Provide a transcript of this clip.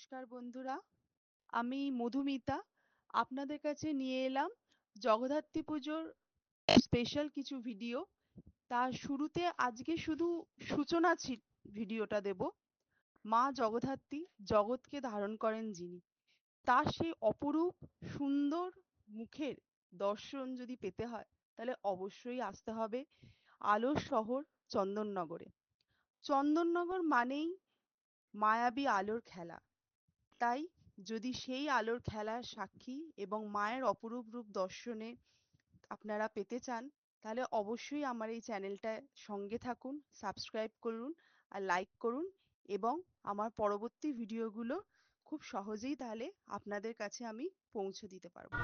নমস্কার বন্ধুরা, আমি মধুমিতা আপনাদের কাছে নিয়ে এলাম জগদ্ধাত্রী পুজোর স্পেশাল কিছু ভিডিও। তার শুরুতে আজকে শুধু সূচনা ভিডিওটা দেব। মা জগদ্ধাত্রী জগৎকে ধারণ করেন যিনি, তার সেই অপরূপ সুন্দর মুখের দর্শন যদি পেতে হয় তাহলে অবশ্যই আসতে হবে আলোর শহর চন্দননগরে। চন্দননগর মানেই মায়াবী আলোর খেলা। তাই যদি সেই আলোর খেলার সাক্ষী এবং মায়ের অপরূপ রূপ দর্শনে আপনারা পেতে চান তাহলে অবশ্যই আমার এই চ্যানেলটার সঙ্গে থাকুন, সাবস্ক্রাইব করুন আর লাইক করুন এবং আমার পরবর্তী ভিডিওগুলো খুব সহজেই তাহলে আপনাদের কাছে আমি পৌঁছে দিতে পারবো।